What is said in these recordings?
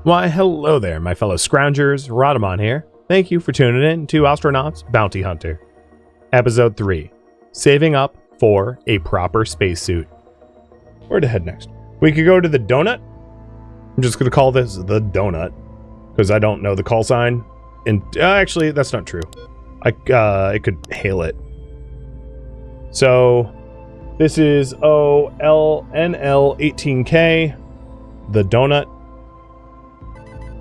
Why, hello there, my fellow scroungers. Rhadamant here. Thank you for tuning in to Ostranauts Bounty Hunter. Episode 3. Saving up for a proper spacesuit. Where to head next? We could go to the donut. I'm just going to call this the donut, because I don't know the call sign. And actually, that's not true. I could hail it. So, this is OLNL18K, the donut.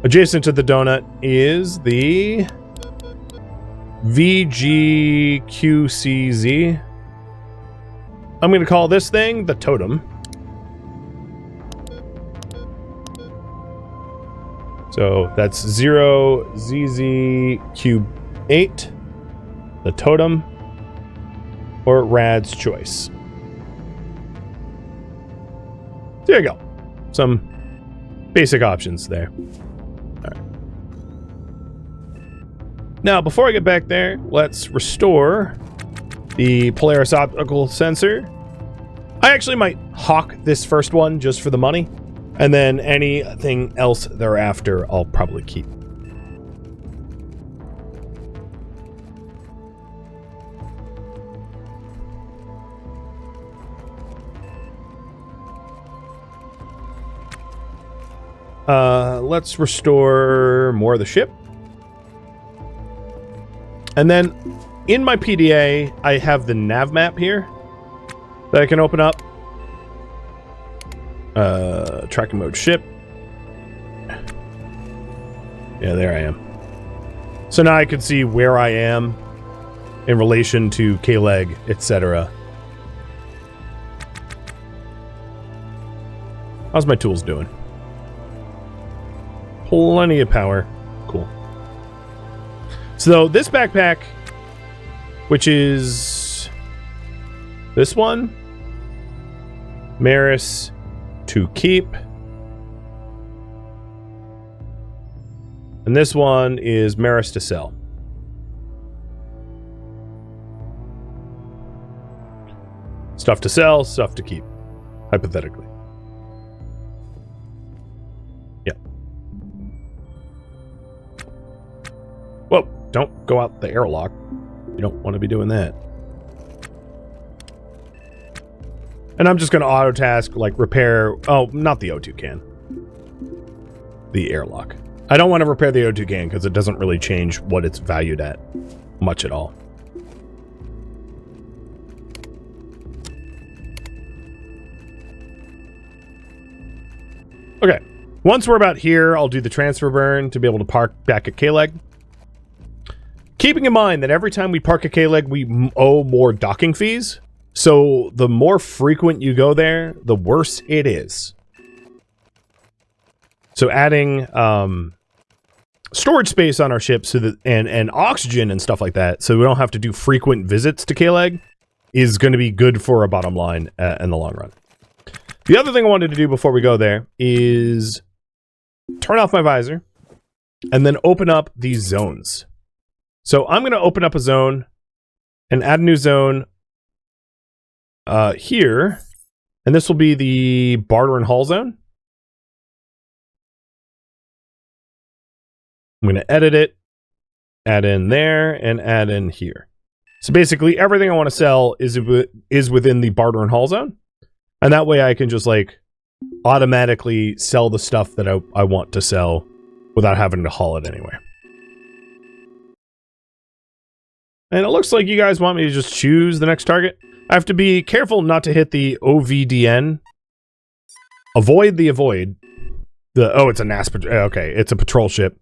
Adjacent to the donut is the VGQCZ. I'm going to call this thing the totem. So that's 0ZZ8, the totem, or Rad's choice. There you go. Some basic options there. Now, before I get back there, let's restore the Polaris optical sensor. I actually might hawk this first one just for the money, and then anything else thereafter I'll probably keep. Let's restore more of the ship. And then in my PDA, I have the nav map here that I can open up. Tracking mode ship. Yeah, there I am. So now I can see where I am in relation to K-Leg, etc. How's my tools doing? Plenty of power. Cool. So this backpack, which is this one, Maris to keep, and this one is Maris to sell. Stuff to sell, stuff to keep, hypothetically. Yeah. Whoa. Don't go out the airlock. You don't want to be doing that. And I'm just going to auto task, like repair. Oh, not the O2 can. The airlock. I don't want to repair the O2 can because it doesn't really change what it's valued at much at all. Okay. Once we're about here, I'll do the transfer burn to be able to park back at K-Leg. Keeping in mind that every time we park a K-Leg, we owe more docking fees. So the more frequent you go there, the worse it is. So adding storage space on our ship so that and oxygen and stuff like that, so we don't have to do frequent visits to K-Leg, is going to be good for our bottom line in the long run. The other thing I wanted to do before we go there is turn off my visor and then open up these zones. So I'm going to open up a zone and add a new zone here. And this will be the barter and haul zone. I'm going to edit it, add in there, and add in here. So basically everything I want to sell is within the barter and haul zone. And that way I can just like automatically sell the stuff that I want to sell without having to haul it anywhere. And it looks like you guys want me to just choose the next target. I have to be careful not to hit the OVDN. Avoid the avoid. Oh, it's a NAS. Okay, it's a patrol ship.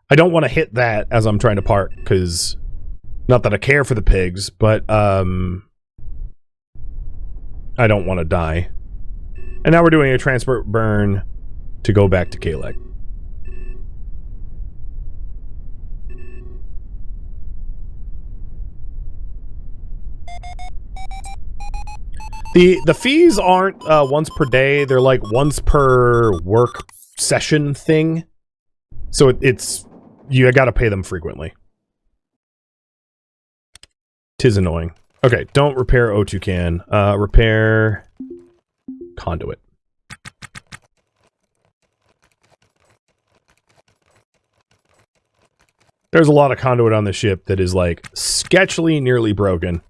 I don't want to hit that as I'm trying to park, because not that I care for the pigs, but I don't want to die. And now we're doing a transport burn to go back to K-Leg. The fees aren't once per day. They're like once per work session thing. So it's you got to pay them frequently. 'Tis annoying. Okay, don't repair O2 can. Repair conduit. There's a lot of conduit on the ship that is like sketchily nearly broken,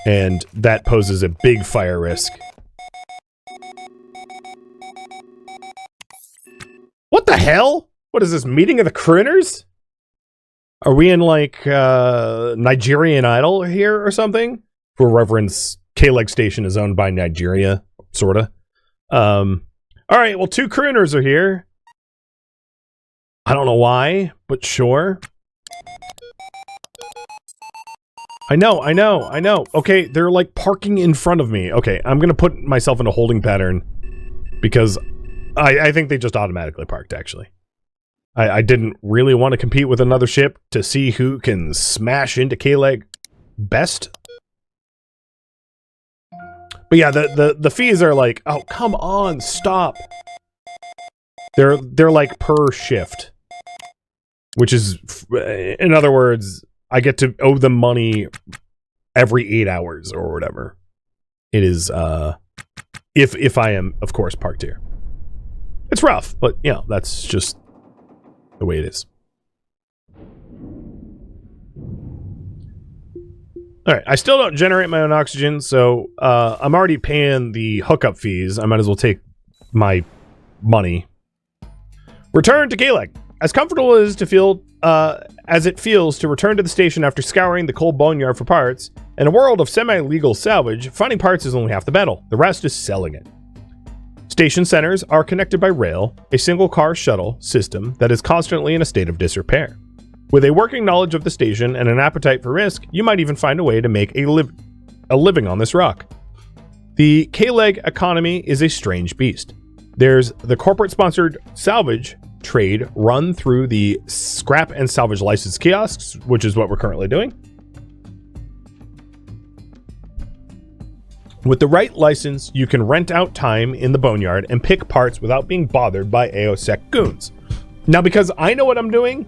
and that poses a big fire risk. What the hell? What is this, meeting of the crooners? Are we in like Nigerian Idol here or something? For reference, K-Leg Station is owned by Nigeria, sorta. All right, well, 2 crooners are here. I don't know why, but sure. I know. Okay, they're like parking in front of me. Okay, I'm gonna put myself in a holding pattern because I think they just automatically parked, actually. I didn't really want to compete with another ship to see who can smash into K-Leg best. But yeah, the fees are like, oh, come on, stop. They're like per shift. Which is, in other words, I get to owe them money every 8 hours or whatever. It is, if I am, of course, parked here. It's rough, but, you know, that's just the way it is. Alright, I still don't generate my own oxygen, so I'm already paying the hookup fees. I might as well take my money. Return to K-Leg. As comfortable as it feels to return to the station after scouring the cold boneyard for parts, in a world of semi-legal salvage, finding parts is only half the battle. The rest is selling it. Station centers are connected by rail, a single-car shuttle system that is constantly in a state of disrepair. With a working knowledge of the station and an appetite for risk, you might even find a way to make a living on this rock. The K-Leg economy is a strange beast. There's the corporate-sponsored salvage trade run through the scrap and salvage license kiosks, which is what we're currently doing. With the right license, you can rent out time in the boneyard and pick parts without being bothered by AOSEC goons. Now, because I know what I'm doing,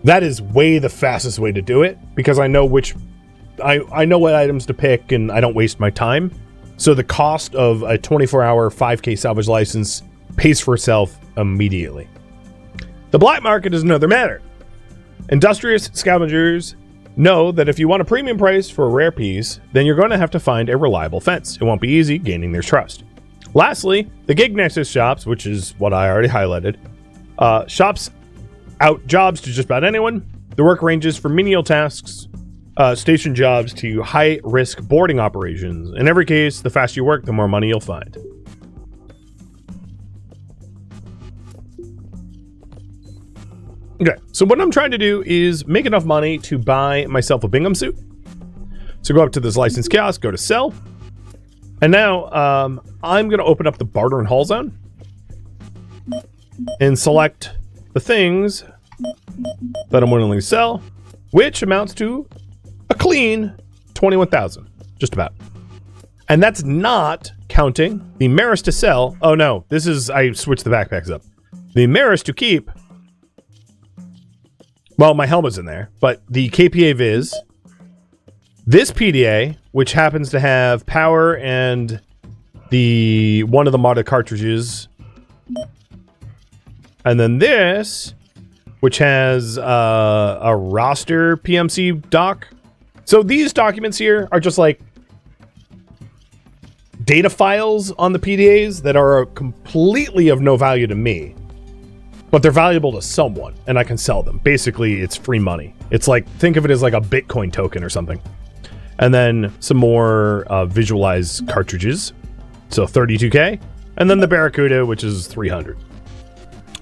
that is way the fastest way to do it, because I know I know what items to pick and I don't waste my time. So the cost of a 24-hour 5K salvage license pays for itself immediately. The black market is another matter. Industrious scavengers know that if you want a premium price for a rare piece, then you're going to have to find a reliable fence. It won't be easy gaining their trust. Lastly, the Gig Nexus shops, which is what I already highlighted, shops out jobs to just about anyone. The work ranges from menial tasks, station jobs, to high-risk boarding operations. In every case, the faster you work, the more money you'll find. Okay, so what I'm trying to do is make enough money to buy myself a Bingham suit. So go up to this license kiosk, go to sell. And now I'm going to open up the barter and haul zone and select the things that I'm willing to sell, which amounts to a clean 21,000, just about. And that's not counting the Maris to sell. Oh no, this is, I switched the backpacks up. The Maris to keep. Well, my helmet's in there, but the KPA Viz, this PDA, which happens to have power and the one of the modded cartridges, and then this, which has a roster PMC doc. So these documents here are just like data files on the PDAs that are completely of no value to me. But they're valuable to someone, and I can sell them. Basically, it's free money. It's like, think of it as like a Bitcoin token or something. And then some more visualized cartridges. So 32K. And then the Barracuda, which is 300.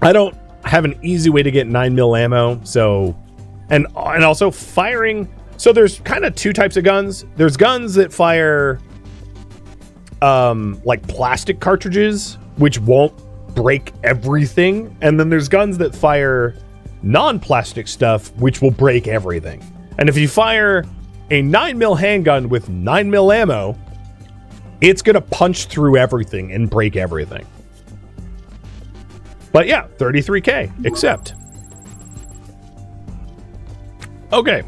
I don't have an easy way to get 9mm ammo, so... And also firing... So there's kind of 2 types of guns. There's guns that fire... like plastic cartridges, which won't break everything, and then there's guns that fire non-plastic stuff which will break everything. And if you fire a 9mm handgun with 9mm ammo, it's gonna punch through everything and break everything. But yeah, 33K, accept. Okay,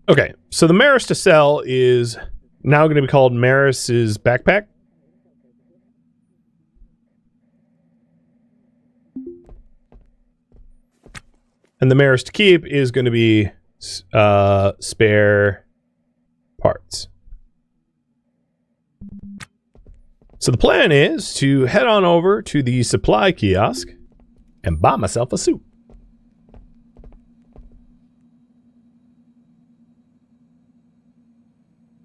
Okay, so the Maris to sell is now going to be called Maris's backpack. And the Maris to keep is going to be spare parts. So the plan is to head on over to the supply kiosk and buy myself a suit.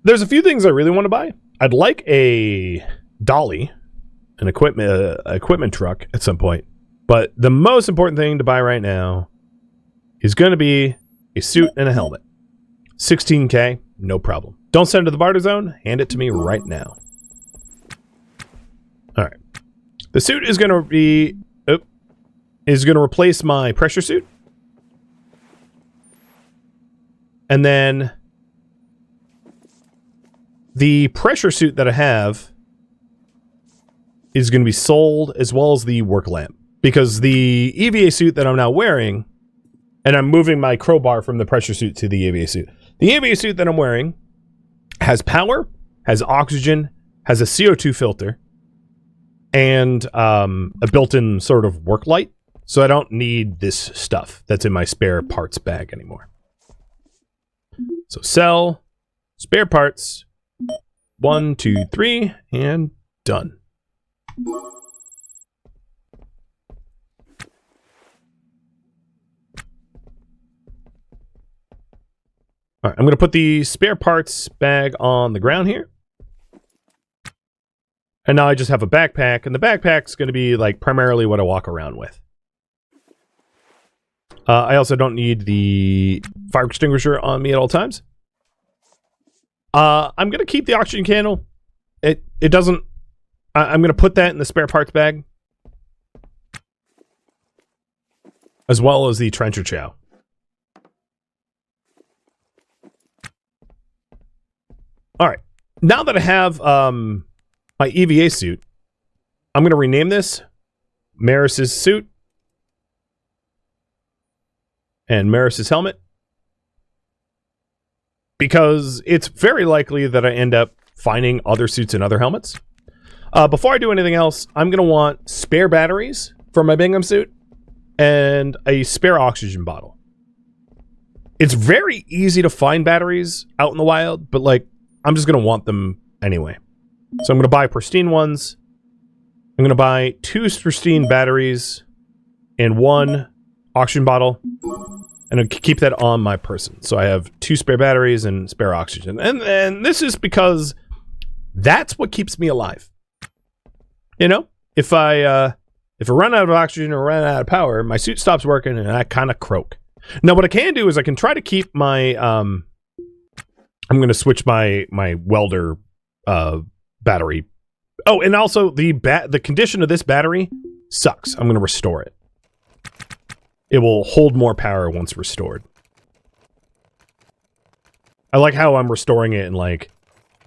There's a few things I really want to buy. I'd like a dolly, an equipment truck at some point. But the most important thing to buy right now is going to be a suit and a helmet. 16K, no problem. Don't send it to the barter zone. Hand it to me right now. All right. The suit is going to be... is going to replace my pressure suit. And then the pressure suit that I have is going to be sold, as well as the work lamp. Because the EVA suit that I'm now wearing, and I'm moving my crowbar from the pressure suit to the EVA suit. The EVA suit that I'm wearing has power, has oxygen, has a CO2 filter, and a built-in sort of work light. So I don't need this stuff that's in my spare parts bag anymore. So sell, spare parts, 1, 2, 3, and done. All right, I'm going to put the spare parts bag on the ground here. And now I just have a backpack, and the backpack's going to be like primarily what I walk around with. I also don't need the fire extinguisher on me at all times. I'm going to keep the oxygen candle. It doesn't... I'm going to put that in the spare parts bag. As well as the trencher chow. Alright. Now that I have my EVA suit, I'm going to rename this Maris's suit. And Maris's helmet. Because it's very likely that I end up finding other suits and other helmets. Before I do anything else, I'm going to want spare batteries for my Bingham suit and a spare oxygen bottle. It's very easy to find batteries out in the wild, but like, I'm just going to want them anyway. So I'm going to buy pristine ones. I'm going to buy 2 pristine batteries and 1 oxygen bottle. And I'll keep that on my person. So I have 2 spare batteries and spare oxygen. And this is because that's what keeps me alive. You know, if I run out of oxygen or run out of power, my suit stops working and I kind of croak. Now, what I can do is I can try to keep my, I'm going to switch my welder battery. Oh, and also the condition of this battery sucks. I'm going to restore it. It will hold more power once restored. I like how I'm restoring it and like,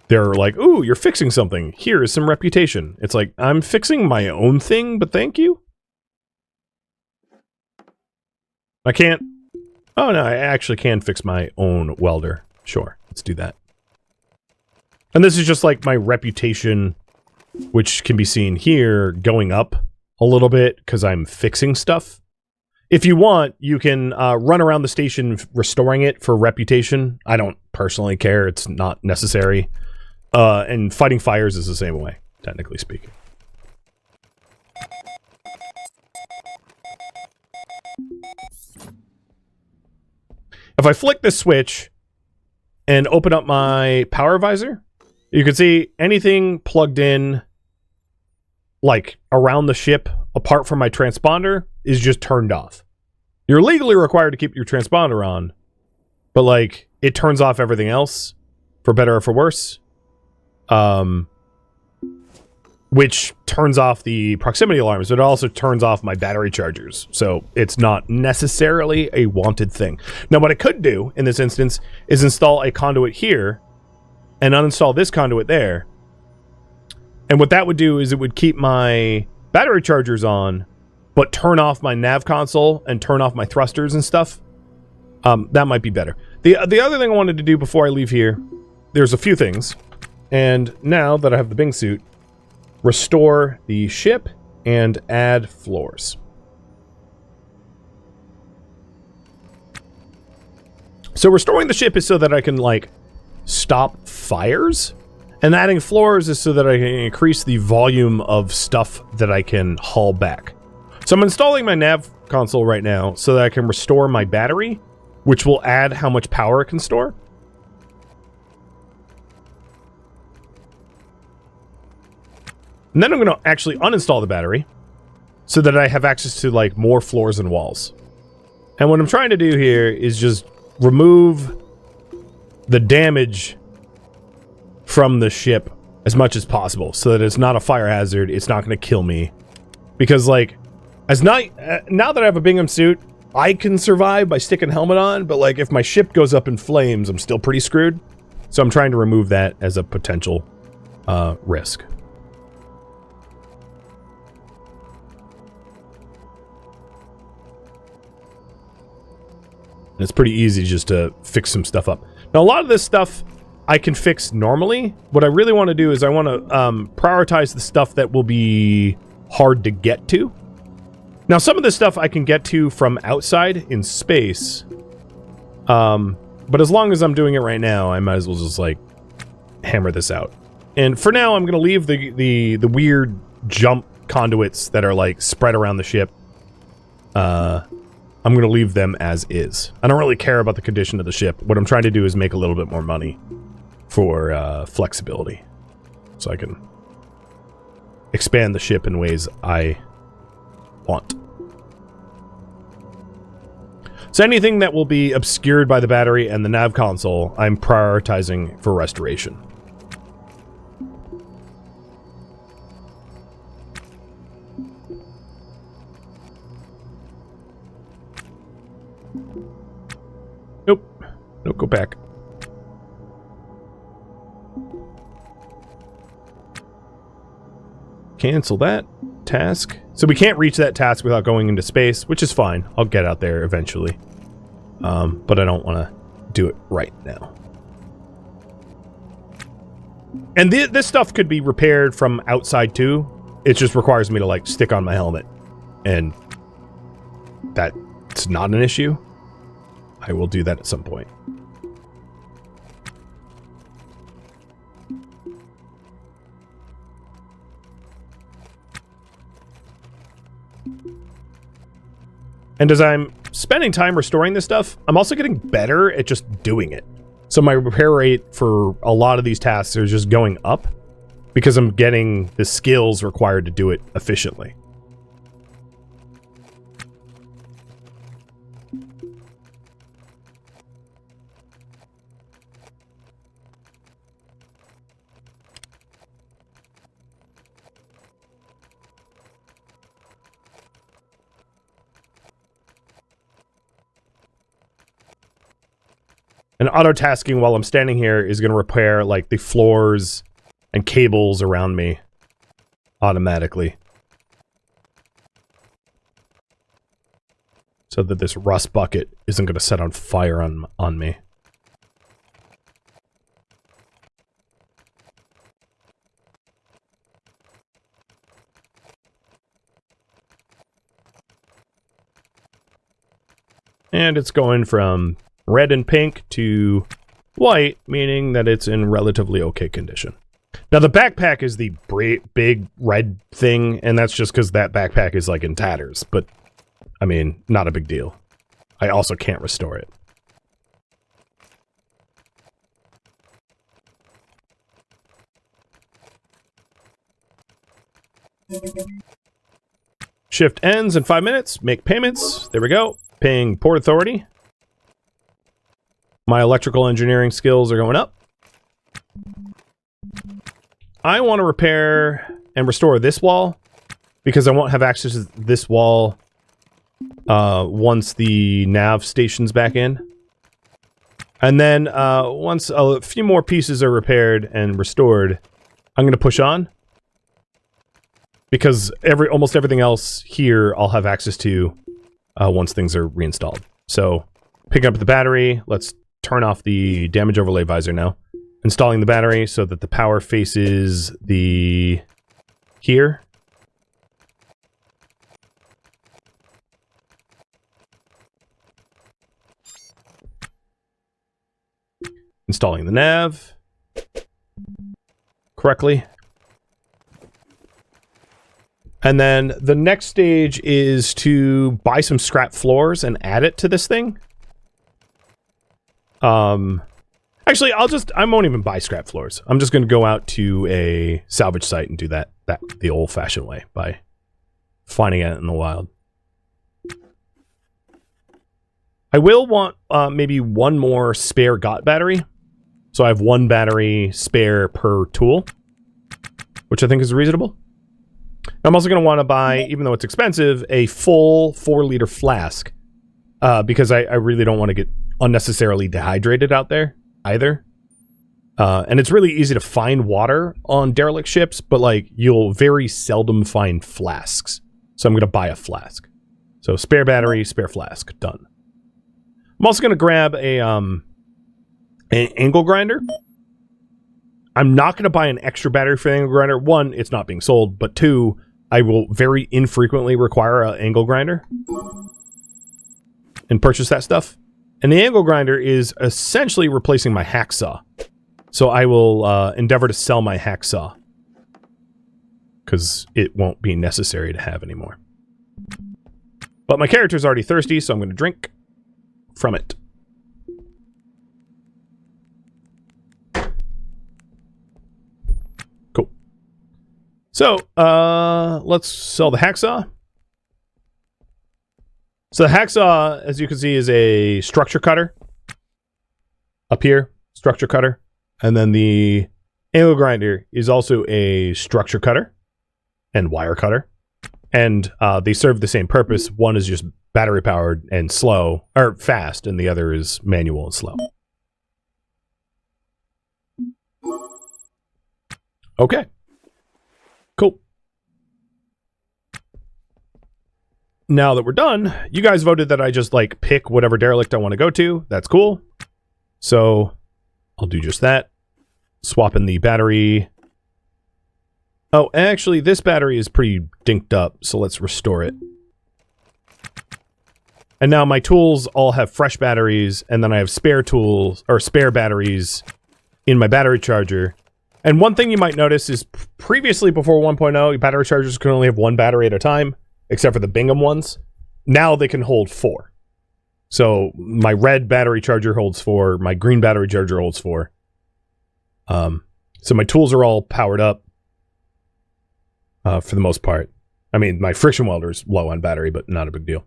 they're like, ooh, you're fixing something. Here is some reputation. It's like, I'm fixing my own thing, but thank you. I can't. Oh, no, I actually can fix my own welder. Sure, let's do that. And this is just like my reputation, which can be seen here, going up a little bit because I'm fixing stuff. If you want, you can run around the station restoring it for reputation. I don't personally care. It's not necessary. And fighting fires is the same way, technically speaking. If I flick this switch and open up my power visor, you can see anything plugged in like around the ship apart from my transponder is just turned off. You're legally required to keep your transponder on, but like it turns off everything else for better or for worse. Which turns off the proximity alarms, but it also turns off my battery chargers. So it's not necessarily a wanted thing. Now, what I could do in this instance is install a conduit here and uninstall this conduit there. And what that would do is it would keep my battery chargers on, but turn off my nav console and turn off my thrusters and stuff. That might be better. The other thing I wanted to do before I leave here, there's a few things. And now that I have the Bing suit, restore the ship and add floors. So restoring the ship is so that I can, like, stop fires. And adding floors is so that I can increase the volume of stuff that I can haul back. So I'm installing my nav console right now so that I can restore my battery, which will add how much power it can store. And then I'm going to actually uninstall the battery so that I have access to, like, more floors and walls. And what I'm trying to do here is just remove the damage from the ship as much as possible so that it's not a fire hazard, it's not going to kill me. Because, like, now that I have a Bingham suit, I can survive by sticking a helmet on, but, like, if my ship goes up in flames, I'm still pretty screwed. So I'm trying to remove that as a potential risk. And it's pretty easy just to fix some stuff up. Now, a lot of this stuff I can fix normally. What I really want to do is I want to prioritize the stuff that will be hard to get to. Now, some of this stuff I can get to from outside in space. But as long as I'm doing it right now, I might as well just, like, hammer this out. And for now, I'm going to leave the weird jump conduits that are, like, spread around the ship. I'm going to leave them as is. I don't really care about the condition of the ship. What I'm trying to do is make a little bit more money for flexibility. So I can expand the ship in ways I want. So anything that will be obscured by the battery and the nav console, I'm prioritizing for restoration. Nope, go back. Cancel that task. So we can't reach that task without going into space, which is fine. I'll get out there eventually. But I don't want to do it right now. And this stuff could be repaired from outside too. It just requires me to, like, stick on my helmet. And that's not an issue. I will do that at some point. And as I'm spending time restoring this stuff, I'm also getting better at just doing it. So my repair rate for a lot of these tasks is just going up because I'm getting the skills required to do it efficiently. And auto-tasking while I'm standing here is going to repair, like, the floors and cables around me automatically. So that this rust bucket isn't going to set on fire on me. And it's going from red and pink to white, meaning that it's in relatively okay condition. Now, the backpack is the big red thing, and that's just because that backpack is, like, in tatters. But, I mean, not a big deal. I also can't restore it. Shift ends in 5 minutes. Make payments. There we go. Paying Port Authority. My electrical engineering skills are going up. I want to repair and restore this wall because I won't have access to this wall once the nav station's back in. And then once a few more pieces are repaired and restored, I'm going to push on because almost everything else here I'll have access to once things are reinstalled. So Picking up the battery. Let's turn off the damage overlay visor now. Installing the battery so that the power faces the... here. Installing the nav correctly. And then the next stage is to buy some scrap floors and add it to this thing. Actually, I won't even buy scrap floors. I'm just going to go out to a salvage site and do that the old-fashioned way by finding it in the wild. I will want maybe one more spare GOT battery. So I have one battery spare per tool, which I think is reasonable. I'm also going to want to buy, even though it's expensive, a full 4-liter flask because I really don't want to get unnecessarily dehydrated out there either. And it's really easy to find water on derelict ships, but like you'll very seldom find flasks. So I'm going to buy a flask. So spare battery, spare flask, done. I'm also going to grab an angle grinder. I'm not going to buy an extra battery for the angle grinder. One, it's not being sold, but two, I will very infrequently require an angle grinder and purchase that stuff. And the angle grinder is essentially replacing my hacksaw. So I will endeavor to sell my hacksaw because it won't be necessary to have anymore. But my character's already thirsty, so I'm going to drink from it. Cool. So, let's sell the hacksaw. So the hacksaw, as you can see, is a structure cutter. Up here, structure cutter. And then the angle grinder is also a structure cutter and wire cutter. And they serve the same purpose. One is just battery powered and slow, or fast, and the other is manual and slow. Okay. Cool. Now that we're done, you guys voted that I just like pick whatever derelict I want to go to. That's cool. So I'll do just that. Swap in the battery. Oh, actually, this battery is pretty dinked up, so let's restore it. And now my tools all have fresh batteries, and then I have spare tools, or spare batteries in my battery charger. And one thing you might notice is previously, before 1.0, battery chargers could only have one battery at a time, except for the Bingham ones. Now they can hold 4. So my red battery charger holds 4, my green battery charger holds 4. So my tools are all powered up for the most part. I mean, my friction welder's low on battery, but not a big deal.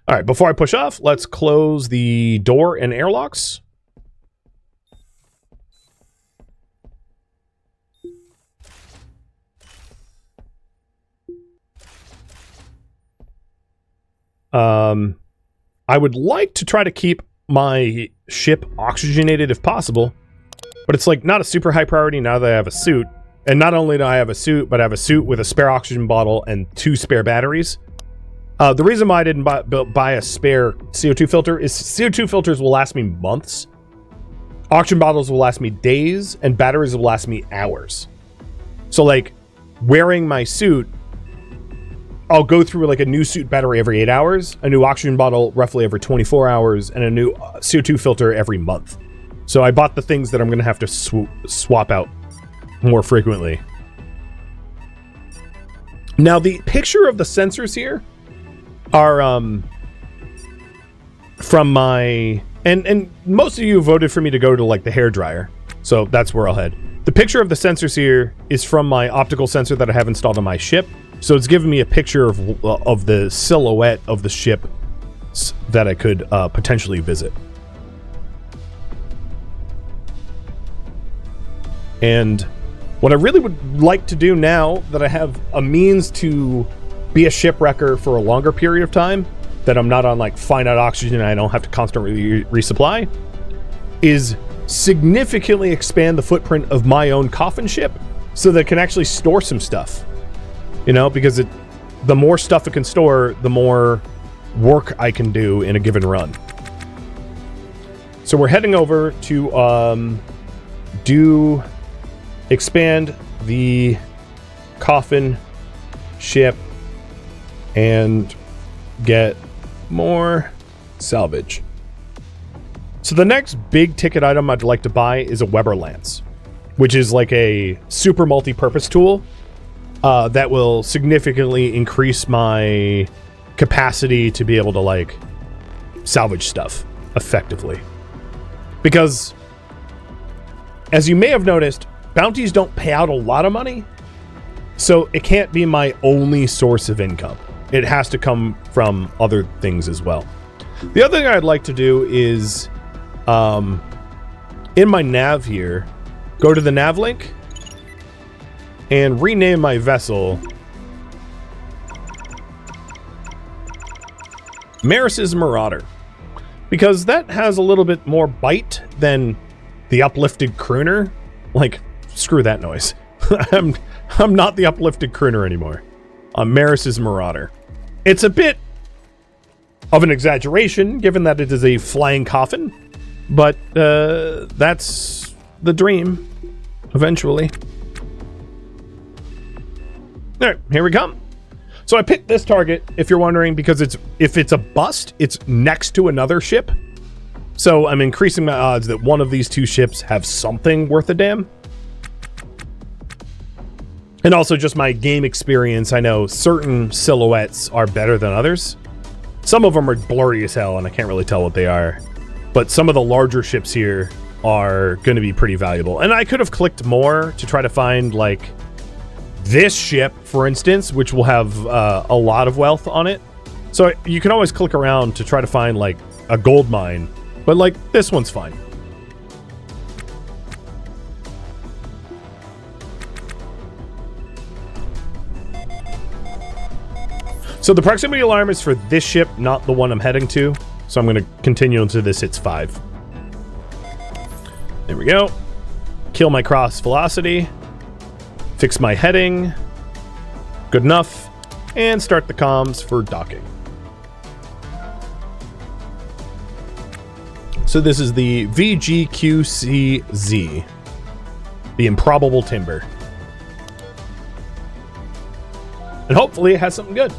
All right, before I push off, let's close the door and airlocks. I would like to try to keep my ship oxygenated if possible, but it's like not a super high priority now that I have a suit. And not only do I have a suit, but I have a suit with a spare oxygen bottle and 2 spare batteries. The reason why I didn't buy a spare CO2 filter is CO2 filters will last me months. Oxygen bottles will last me days, and batteries will last me hours. So like, wearing my suit, I'll go through like a new suit battery every 8 hours, a new oxygen bottle roughly every 24 hours, and a new CO2 filter every month. So I bought the things that I'm going to have to swap out more frequently. Now the picture of the sensors here are from my and most of you voted for me to go to like the hairdryer, so that's where I'll head. The picture of the sensors here is from my optical sensor that I have installed on my ship, so it's giving me a picture of the silhouette of the ship that I could potentially visit. And what I really would like to do now that I have a means to be a shipwrecker for a longer period of time, that I'm not on like finite oxygen and I don't have to constantly resupply, is significantly expand the footprint of my own coffin ship so that it can actually store some stuff. You know, because the more stuff it can store, the more work I can do in a given run. So we're heading over to expand the coffin ship and get more salvage. So the next big ticket item I'd like to buy is a Weber Lance, which is like a super multi-purpose tool that will significantly increase my capacity to be able to like salvage stuff effectively. Because as you may have noticed, bounties don't pay out a lot of money, so it can't be my only source of income. It has to come from other things as well. The other thing I'd like to do is in my nav here, go to the nav link and rename my vessel Maris's Marauder, because that has a little bit more bite than the uplifted crooner. Like, screw that noise. I'm not the uplifted crooner anymore. I'm Maris's Marauder. It's a bit of an exaggeration given that it is a flying coffin, but that's the dream eventually. All right, here we come. So I picked this target, if you're wondering, because if it's a bust, it's next to another ship. So I'm increasing my odds that one of these two ships have something worth a damn. And also just my game experience, I know certain silhouettes are better than others. Some of them are blurry as hell and I can't really tell what they are. But some of the larger ships here are going to be pretty valuable. And I could have clicked more to try to find like this ship, for instance, which will have a lot of wealth on it. So you can always click around to try to find like a gold mine. But like this one's fine. So the proximity alarm is for this ship, not the one I'm heading to. So I'm going to continue until this hits 5. There we go. Kill my cross velocity. Fix my heading. Good enough. And start the comms for docking. So this is the VGQCZ. The Improbable Timber. And hopefully it has something good.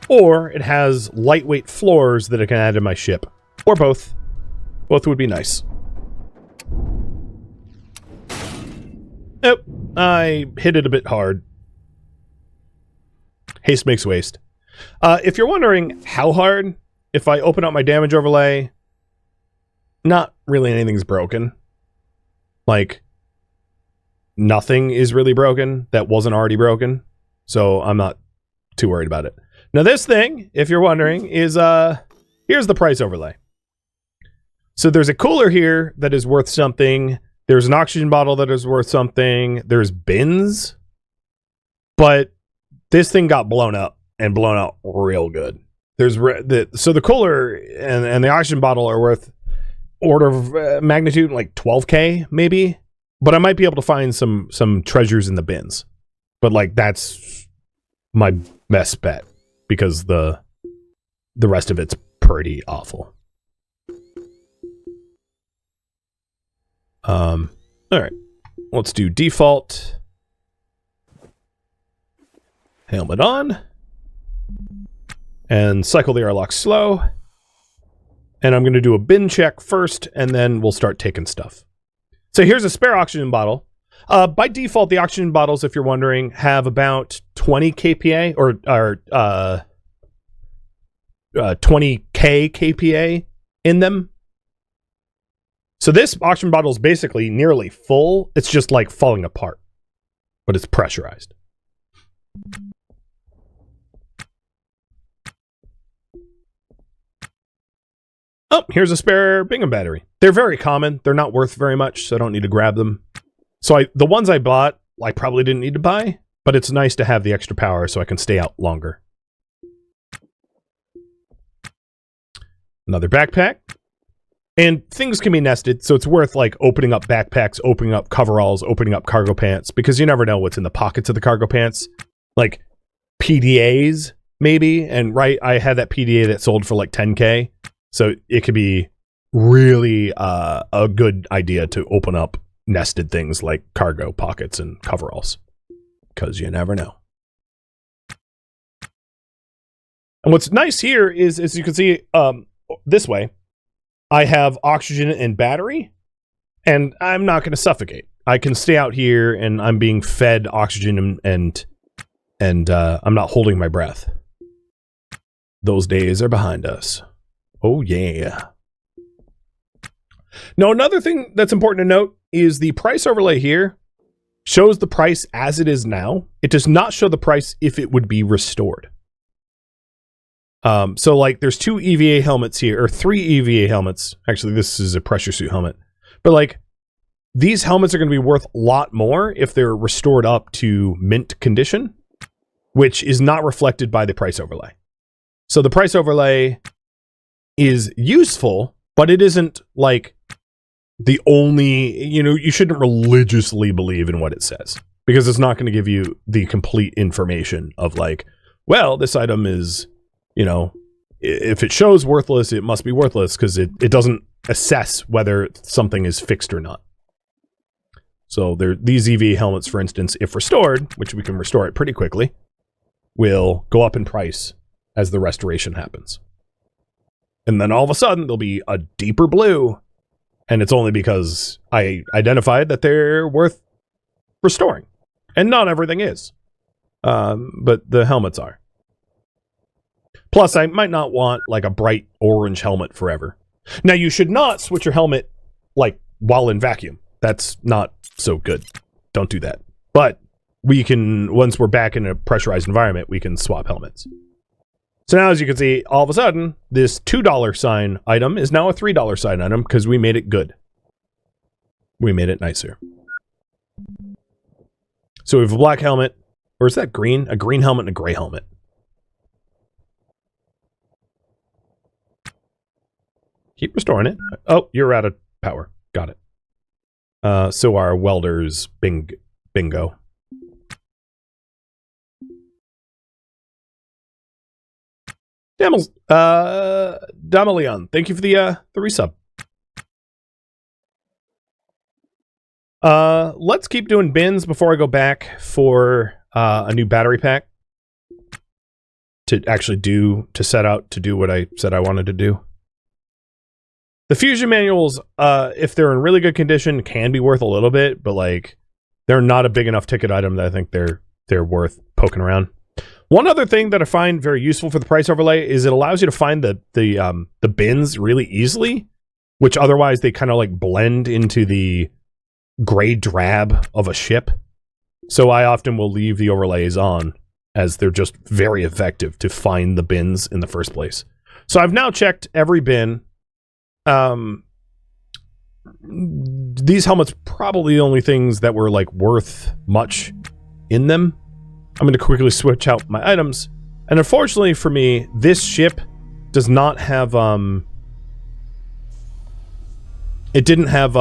Or it has lightweight floors that I can add to my ship. Or both. Both would be nice. Oh, I hit it a bit hard. Haste makes waste. If you're wondering how hard, if I open up my damage overlay, not really anything's broken. Like, nothing is really broken that wasn't already broken. So I'm not too worried about it. Now this thing, if you're wondering, is here's the price overlay. So there's a cooler here that is worth something. There's an oxygen bottle that is worth something. There's bins. But this thing got blown up and blown out real good. There's so the cooler and the oxygen bottle are worth order of magnitude like 12K maybe. But I might be able to find some treasures in the bins. But like that's my best bet, because the rest of it's pretty awful. All right, let's do default. Helmet on. And cycle the airlock slow. And I'm going to do a bin check first, and then we'll start taking stuff. So here's a spare oxygen bottle. By default, the oxygen bottles, if you're wondering, have about 20 kPa or 20K kPa in them. So this oxygen bottle is basically nearly full. It's just like falling apart, but it's pressurized. Oh, here's a spare Bingham battery. They're very common. They're not worth very much, so I don't need to grab them. So the ones I bought, I probably didn't need to buy, but it's nice to have the extra power so I can stay out longer. Another backpack. And things can be nested, so it's worth like opening up backpacks, opening up coveralls, opening up cargo pants, because you never know what's in the pockets of the cargo pants. Like PDAs maybe. And right, I had that PDA that sold for like 10K. So it could be really a good idea to open up nested things like cargo pockets and coveralls, because you never know. And what's nice here is, as you can see this way, I have oxygen and battery, and I'm not going to suffocate. I can stay out here, and I'm being fed oxygen, and I'm not holding my breath. Those days are behind us. Oh, yeah. Now, another thing that's important to note is the price overlay here shows the price as it is now. It does not show the price if it would be restored. So like there's 2 EVA helmets here, or 3 EVA helmets. Actually, this is a pressure suit helmet. But like these helmets are going to be worth a lot more if they're restored up to mint condition, which is not reflected by the price overlay. So the price overlay is useful, but it isn't like the only, you shouldn't religiously believe in what it says, because it's not going to give you the complete information of like, well, this item is, if it shows worthless, it must be worthless, because it doesn't assess whether something is fixed or not. So these EVA helmets, for instance, if restored, which we can restore it pretty quickly, will go up in price as the restoration happens. And then all of a sudden, they'll be a deeper blue, and it's only because I identified that they're worth restoring. And not everything is, but the helmets are. Plus, I might not want like a bright orange helmet forever. Now, you should not switch your helmet like while in vacuum. That's not so good. Don't do that. But we can, once we're back in a pressurized environment, we can swap helmets. So now, as you can see, all of a sudden, this $2 sign item is now a $3 sign item because we made it good. We made it nicer. So we have a black helmet, or is that green? A green helmet and a gray helmet. Keep restoring it. Oh, you're out of power. Got it. So our welders bingo. Damalion, thank you for the resub. Let's keep doing bins before I go back for a new battery pack to actually set out to do what I said I wanted to do. The fusion manuals, if they're in really good condition, can be worth a little bit, but like they're not a big enough ticket item that I think they're worth poking around. One other thing that I find very useful for the price overlay is it allows you to find the bins really easily, which otherwise they kind of like blend into the gray drab of a ship. So I often will leave the overlays on, as they're just very effective to find the bins in the first place. So I've now checked every bin. These helmets probably the only things that were like worth much in them. I'm going to quickly switch out my items. And unfortunately for me, this ship does not have, it doesn't have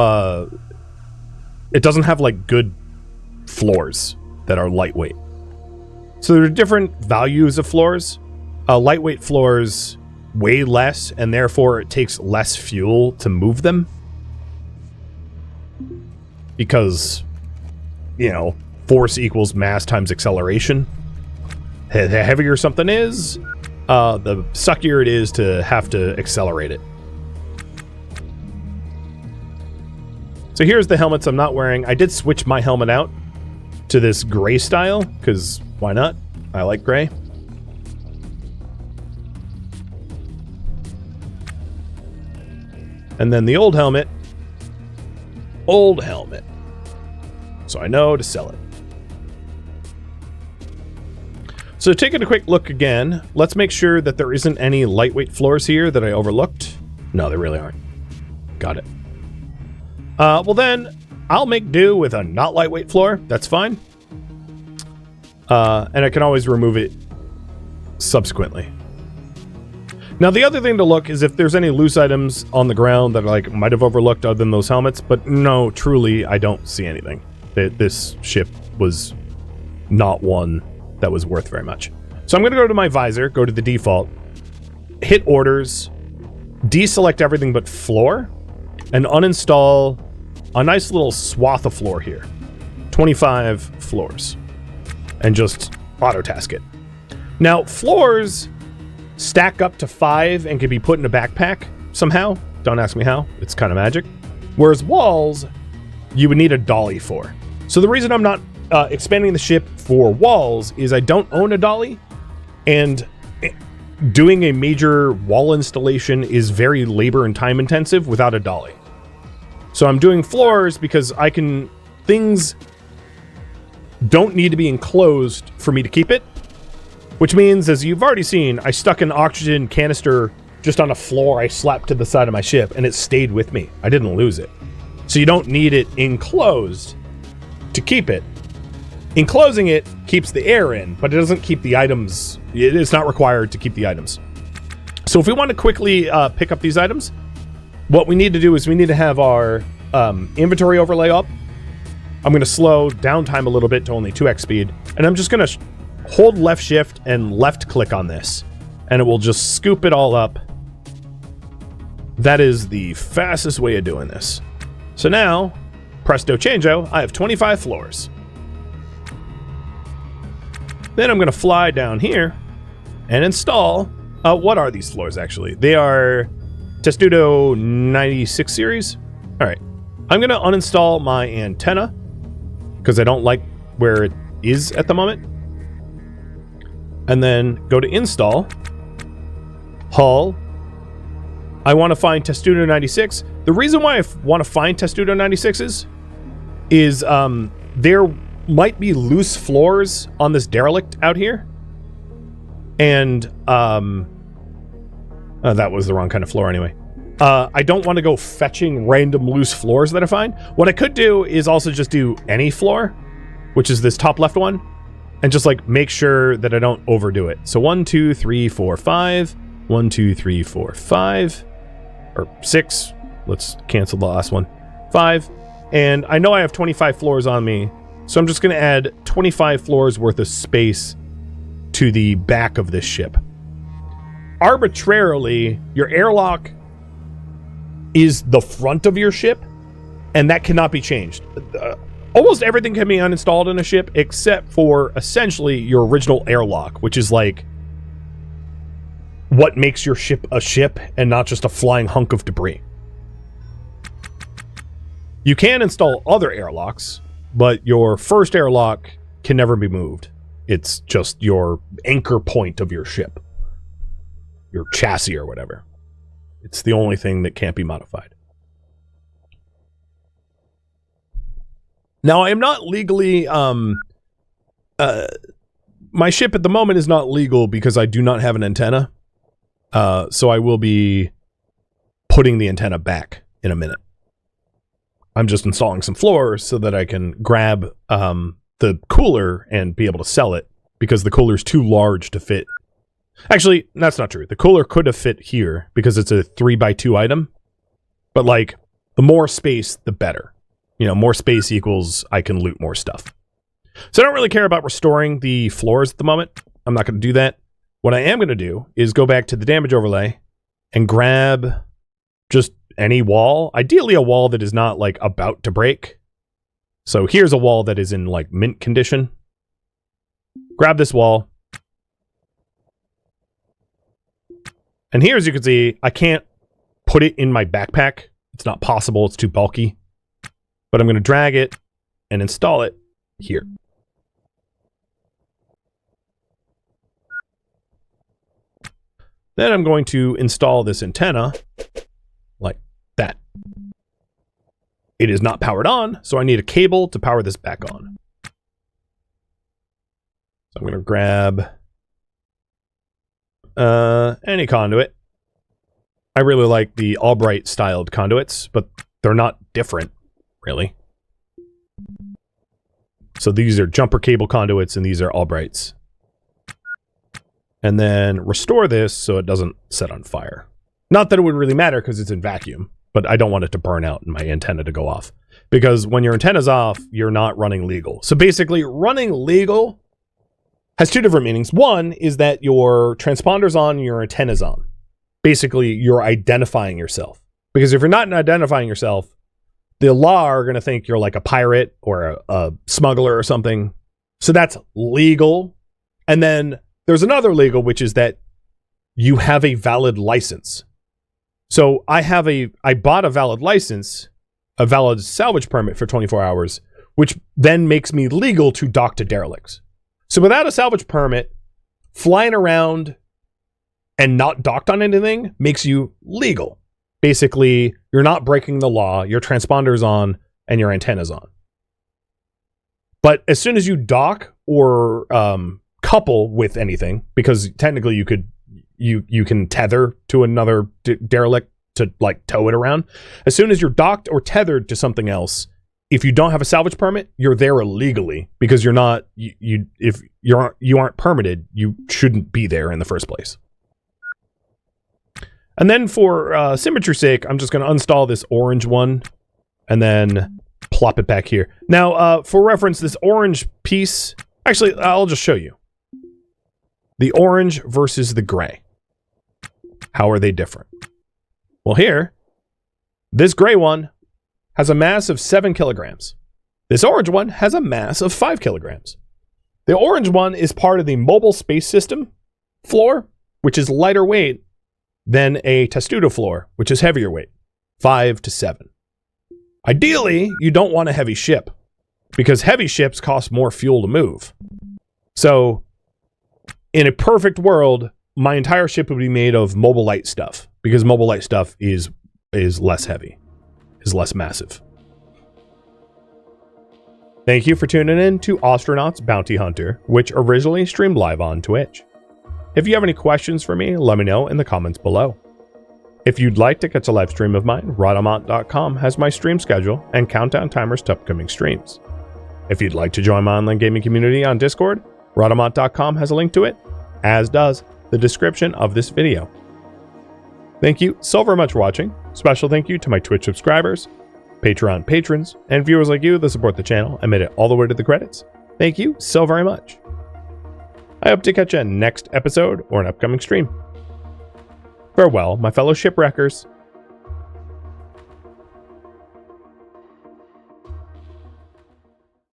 like good floors that are lightweight. So there are different values of floors. Lightweight floors weigh less, and therefore it takes less fuel to move them. Because, force equals mass times acceleration. The heavier something is, the suckier it is to have to accelerate it. So here's the helmets I'm not wearing. I did switch my helmet out to this gray style, because why not? I like gray. And then the old helmet. So I know to sell it. So taking a quick look again, let's make sure that there isn't any lightweight floors here that I overlooked. No, there really aren't. Got it. Well then, I'll make do with a not lightweight floor. That's fine. And I can always remove it subsequently. Now, the other thing to look is if there's any loose items on the ground that I might have overlooked other than those helmets, but no, truly, I don't see anything. This ship was not one that was worth very much. So I'm going to go to my visor, go to the default, hit orders, deselect everything but floor, and uninstall a nice little swath of floor here. 25 floors. And just auto-task it. Now, floors stack up to 5 and can be put in a backpack somehow. Don't ask me how. It's kind of magic. Whereas walls, you would need a dolly for. So the reason I'm not expanding the ship for walls is I don't own a dolly, and doing a major wall installation is very labor and time intensive without a dolly. So I'm doing floors because things don't need to be enclosed for me to keep it, which means, as you've already seen, I stuck an oxygen canister just on a floor I slapped to the side of my ship, and it stayed with me. I didn't lose it. So you don't need it enclosed to keep it. Enclosing it keeps the air in, but it doesn't keep the items. It's not required to keep the items. So if we want to quickly pick up these items, what we need to do is we need to have our inventory overlay up. I'm going to slow downtime a little bit to only 2x speed, and I'm just going to hold left shift and left click on this, and it will just scoop it all up. That is the fastest way of doing this. So now, presto changeo, I have 25 floors. Then I'm going to fly down here and install, what are these floors actually? They are Testudo 96 series. All right, I'm going to uninstall my antenna because I don't like where it is at the moment. And then go to install, hull. I want to find Testudo 96. The reason why I want to find Testudo 96s is there might be loose floors on this derelict out here. And that was the wrong kind of floor anyway. I don't want to go fetching random loose floors that I find. What I could do is also just do any floor, which is this top left one, and just like make sure that I don't overdo it. So 1, 2, 3, 4, 5. 1, 2, 3, 4, 5. Or 6. Let's cancel the last one. 5. And I know I have 25 floors on me, so I'm just going to add 25 floors worth of space to the back of this ship. Arbitrarily, your airlock is the front of your ship, and that cannot be changed. Almost everything can be uninstalled in a ship except for essentially your original airlock, which is like what makes your ship a ship and not just a flying hunk of debris. You can install other airlocks, but your first airlock can never be moved. It's just your anchor point of your ship, your chassis or whatever. It's the only thing that can't be modified. Now, I am not legally... my ship at the moment is not legal because I do not have an antenna. So I will be putting the antenna back in a minute. I'm just installing some floors so that I can grab the cooler and be able to sell it, because the cooler's too large to fit. Actually, that's not true. The cooler could have fit here because it's a 3x2 item. But like, the more space, the better. You know, more space equals I can loot more stuff. So I don't really care about restoring the floors at the moment. I'm not going to do that. What I am going to do is go back to the damage overlay and grab just any wall. Ideally a wall that is not like about to break. So here's a wall that is in like mint condition. Grab this wall. And here, as you can see, I can't put it in my backpack. It's not possible. It's too bulky. But I'm going to drag it and install it here. Then I'm going to install this antenna like that. It is not powered on, so I need a cable to power this back on. So I'm going to grab any conduit. I really like the Albright styled conduits, but they're not different, really. So these are jumper cable conduits, and these are Albrights. And then restore this so it doesn't set on fire. Not that it would really matter because it's in vacuum, but I don't want it to burn out and my antenna to go off. Because when your antenna's off, you're not running legal. So basically, running legal has two different meanings. One is that your transponder's on, your antenna's on. Basically, you're identifying yourself. Because if you're not identifying yourself, the law are going to think you're like a pirate or a smuggler or something. So that's legal. And then there's another legal, which is that you have a valid license. So I bought a valid license, a valid salvage permit for 24 hours, which then makes me legal to dock to derelicts. So without a salvage permit, flying around and not docked on anything makes you legal. Basically, you're not breaking the law, your transponder's on, and your antenna's on. But as soon as you dock or couple with anything, because technically you can tether to another derelict to like tow it around. As soon as you're docked or tethered to something else, if you don't have a salvage permit, you're there illegally because you're not. If you aren't permitted, you shouldn't be there in the first place. And then for symmetry's sake, I'm just going to uninstall this orange one and then plop it back here. Now, for reference, this orange piece, actually, I'll just show you. The orange versus the gray. How are they different? Well, here, this gray one has a mass of 7 kilograms. This orange one has a mass of 5 kilograms. The orange one is part of the mobile space system floor, which is lighter weight than a testudo floor, which is heavier weight, 5 to 7. Ideally, you don't want a heavy ship because heavy ships cost more fuel to move. So in a perfect world, my entire ship would be made of mobile light stuff because mobile light stuff is less heavy, is less massive. Thank you for tuning in to Ostranauts Bounty Hunter, which originally streamed live on Twitch. If you have any questions for me, let me know in the comments below. If you'd like to catch a live stream of mine, Rhadamant.com has my stream schedule and countdown timers to upcoming streams. If you'd like to join my online gaming community on Discord, Rhadamant.com has a link to it, as does the description of this video. Thank you so very much for watching. Special thank you to my Twitch subscribers, Patreon patrons, and viewers like you that support the channel and made it all the way to the credits. Thank you so very much. I hope to catch you in next episode or an upcoming stream. Farewell, my fellow shipwreckers.